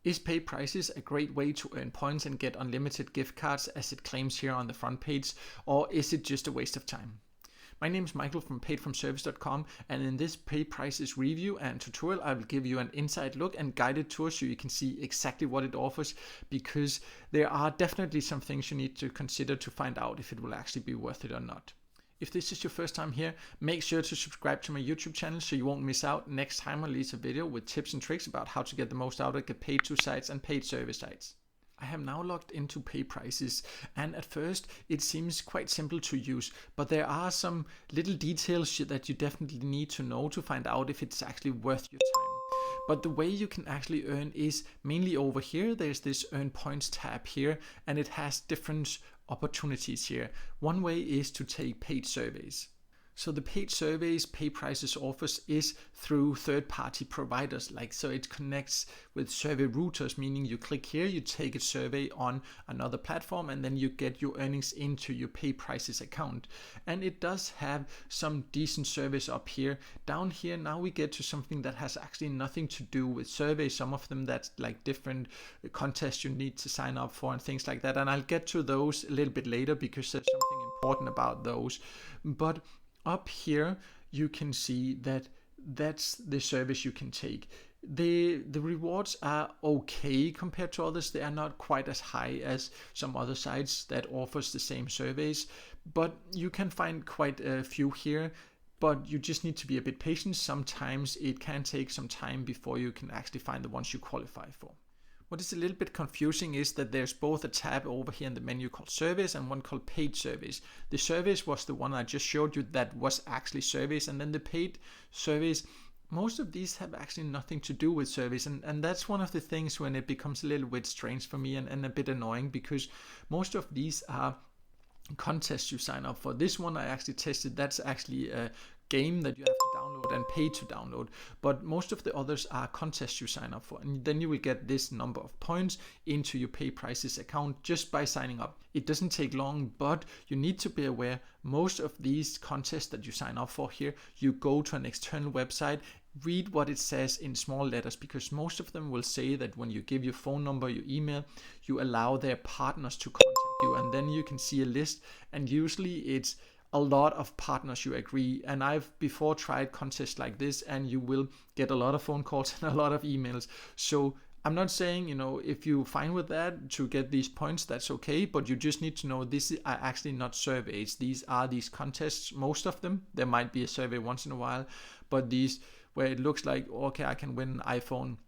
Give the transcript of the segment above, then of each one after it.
Is PayPrizes a great way to earn points and get unlimited gift cards as it claims here on the front page, or is it just a waste of time? My name is Michael from paidfromservice.com, and in this PayPrizes review and tutorial I will give you an inside look and guided tour so you can see exactly what it offers, because there are definitely some things you need to consider to find out if it will actually be worth it or not. If this is your first time here, make sure to subscribe to my YouTube channel so you won't miss out next time I release a video with tips and tricks about how to get the most out of get paid to sites and paid service sites. I have now logged into PayPrizes, and at first it seems quite simple to use, but there are some little details that you definitely need to know to find out if it's actually worth your time. But the way you can actually earn is mainly over here. There's this earn points tab here, and it has different opportunities here. One way is to take paid surveys. So the paid surveys PayPrizes offers is through third-party providers, so it connects with survey routers, meaning you click here, you take a survey on another platform, and then you get your earnings into your PayPrizes account. And it does have some decent surveys up here. Down here now we get to something that has actually nothing to do with surveys. Some of them that's like different contests you need to sign up for and things like that. And I'll get to those a little bit later because there's something important about those. But up here you can see that that's the service you can take. The rewards are okay compared to others. They are not quite as high as some other sites that offers the same surveys, but you can find quite a few here. But you just need to be a bit patient. Sometimes it can take some time before you can actually find the ones you qualify for. What is a little bit confusing is that there's both a tab over here in the menu called Surveys and one called Paid Surveys. The surveys was the one I just showed you that was actually surveys, and then the paid surveys, most of these have actually nothing to do with surveys, and that's one of the things when it becomes a little bit strange for me and a bit annoying, because most of these are contests you sign up for. This one I actually tested, that's actually a game that you have to download and pay to download, but most of the others are contests you sign up for, and then you will get this number of points into your PayPrizes account just by signing up. It doesn't take long, but you need to be aware most of these contests that you sign up for here, you go to an external website, read what it says in small letters, because most of them will say that when you give your phone number, your email, you allow their partners to contact you, and then you can see a list, and usually it's a lot of partners you agree. And I've before tried contests like this, and you will get a lot of phone calls and a lot of emails. So I'm not saying, if you're fine with that to get these points, that's okay, but you just need to know this are actually not surveys. These are these contests, most of them. There might be a survey once in a while, but these where it looks like, okay, I can win an iPhone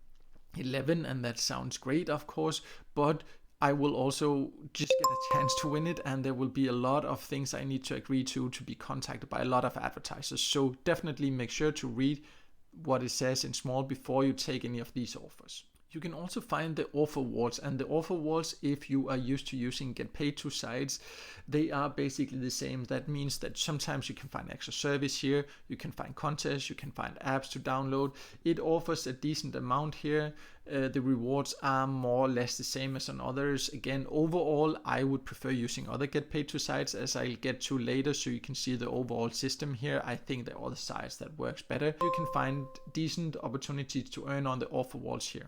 11, and that sounds great, of course, but I will also just get a chance to win it, and there will be a lot of things I need to agree to be contacted by a lot of advertisers. So definitely make sure to read what it says in small before you take any of these offers. You can also find the offer walls, and the offer walls, if you are used to using get paid to sites, they are basically the same. That means that sometimes you can find extra service here, you can find contests, you can find apps to download. It offers a decent amount here. The rewards are more or less the same as on others. Again, overall I would prefer using other get paid to sites, as I'll get to later, so you can see the overall system here. I think there are other sites that works better. You can find decent opportunities to earn on the offer walls here.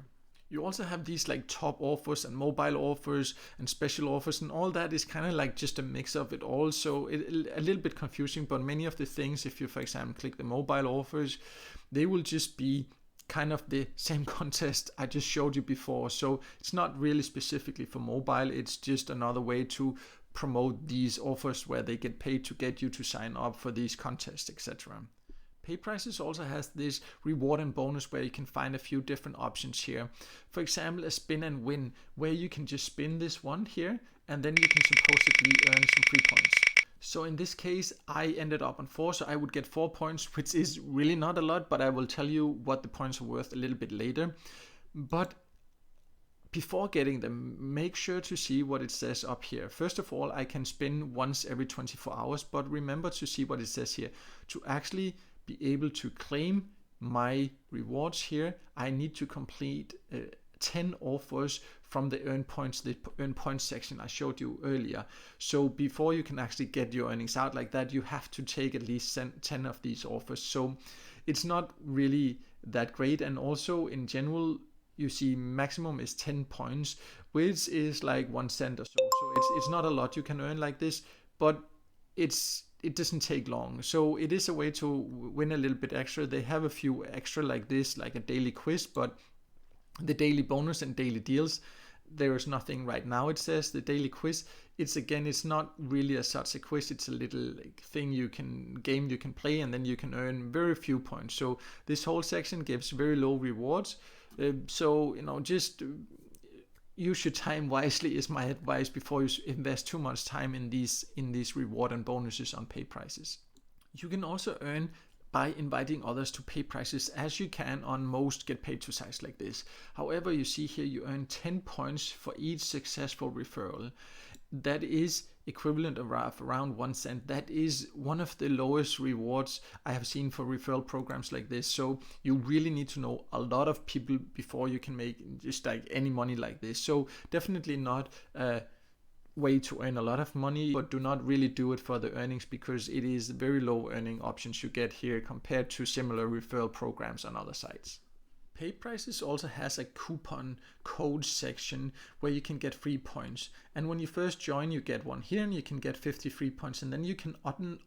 You also have these top offers and mobile offers and special offers, and all that is kind of just a mix of it all. So a little bit confusing, but many of the things, if you for example click the mobile offers, they will just be kind of the same contest I just showed you before. So it's not really specifically for mobile, it's just another way to promote these offers where they get paid to get you to sign up for these contests, etc. PayPrizes also has this reward and bonus where you can find a few different options here. For example, a spin and win, where you can just spin this one here, and then you can supposedly earn some free points. So in this case, I ended up on 4, so I would get 4 points, which is really not a lot, but I will tell you what the points are worth a little bit later. But before getting them, make sure to see what it says up here. First of all, I can spin once every 24 hours, but remember to see what it says here. To actually be able to claim my rewards here, I need to complete 10 offers from the earn points section I showed you earlier. So before you can actually get your earnings out like that, you have to take at least 10 of these offers. So it's not really that great, and also in general you see maximum is 10 points, which is like 1 cent or so. So it's not a lot you can earn like this, but it doesn't take long. So it is a way to win a little bit extra. They have a few extra like this, like a daily quiz, but the daily bonus and daily deals, there is nothing right now. It says the daily quiz, it's not really as such a quiz. It's a little thing you can play, and then you can earn very few points. So this whole section gives very low rewards. So just use your time wisely is my advice before you invest too much time in these reward and bonuses on PayPrizes. You can also earn by inviting others to PayPrizes, as you can on most get paid to sites like this. However, you see here you earn 10 points for each successful referral. That is equivalent of around 1 cent. That is one of the lowest rewards I have seen for referral programs like this. So you really need to know a lot of people before you can make just like any money like this. So definitely not a way to earn a lot of money, but do not really do it for the earnings, because it is very low earning options you get here compared to similar referral programs on other sites. PayPrizes also has a coupon code section where you can get free points, and when you first join you get one here and you can get 50 free points, and then you can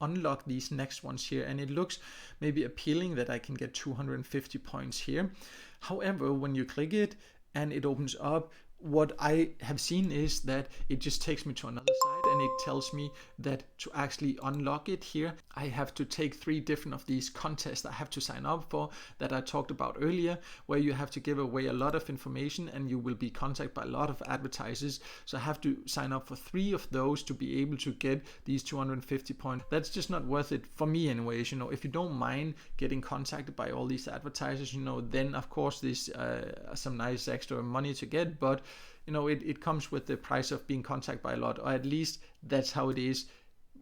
unlock these next ones here, and it looks maybe appealing that I can get 250 points here. However, when you click it and it opens up, what I have seen is that it just takes me to another site, and it tells me that to actually unlock it here, I have to take 3 different of these contests I have to sign up for that I talked about earlier, where you have to give away a lot of information and you will be contacted by a lot of advertisers. So I have to sign up for 3 of those to be able to get these 250 points. That's just not worth it for me anyways. If you don't mind getting contacted by all these advertisers, then of course this some nice extra money to get, but it comes with the price of being contacted by a lot, or at least that's how it is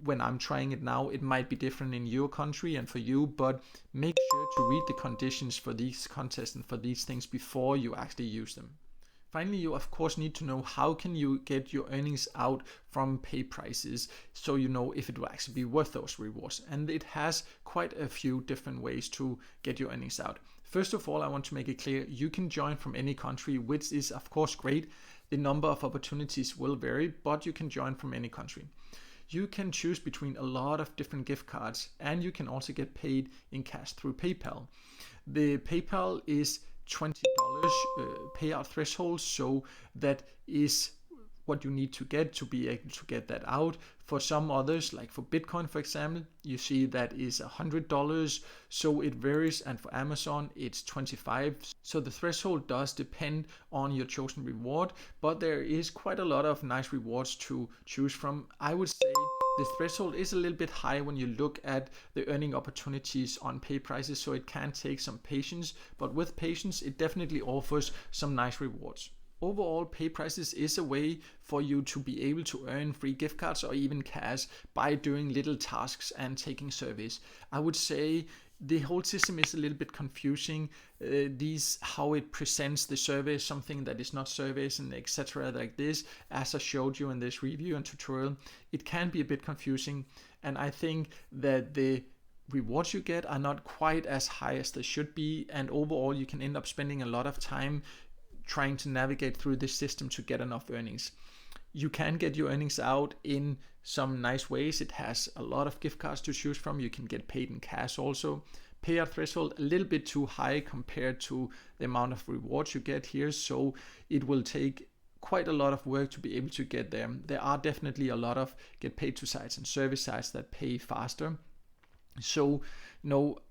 when I'm trying it now. It might be different in your country and for you, but make sure to read the conditions for these contests and for these things before you actually use them. Finally, you of course need to know how can you get your earnings out from PayPrizes, so you know if it will actually be worth those rewards. And it has quite a few different ways to get your earnings out. First of all, I want to make it clear you can join from any country, which is of course great. The number of opportunities will vary, but you can join from any country. You can choose between a lot of different gift cards, and you can also get paid in cash through PayPal. The PayPal is $20 payout threshold, so that is what you need to get to be able to get that out. For some others, like for Bitcoin for example, you see that is $100, so it varies, and for Amazon it's $25. So the threshold does depend on your chosen reward, but there is quite a lot of nice rewards to choose from. I would say the threshold is a little bit high when you look at the earning opportunities on PayPrizes, so it can take some patience, but with patience it definitely offers some nice rewards. Overall, PayPrizes is a way for you to be able to earn free gift cards or even cash by doing little tasks and taking surveys. I would say the whole system is a little bit confusing. How it presents the survey, something that is not surveys and etc. like this, as I showed you in this review and tutorial, it can be a bit confusing, and I think that the rewards you get are not quite as high as they should be, and overall you can end up spending a lot of time trying to navigate through this system to get enough earnings. You can get your earnings out in some nice ways. It has a lot of gift cards to choose from. You can get paid in cash also. Payout threshold a little bit too high compared to the amount of rewards you get here, so it will take quite a lot of work to be able to get there. There are definitely a lot of get paid to sites and service sites that pay faster. So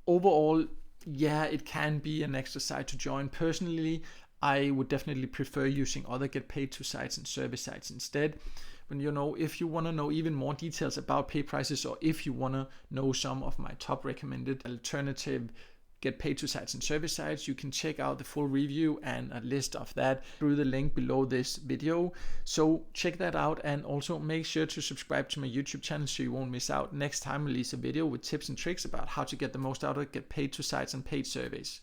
overall, yeah, it can be an extra site to join. Personally, I would definitely prefer using other get paid to sites and service sites instead. But if you want to know even more details about PayPrizes, or if you want to know some of my top recommended alternative get paid to sites and service sites, you can check out the full review and a list of that through the link below this video. So check that out, and also make sure to subscribe to my YouTube channel so you won't miss out next time I release a video with tips and tricks about how to get the most out of get paid to sites and paid surveys.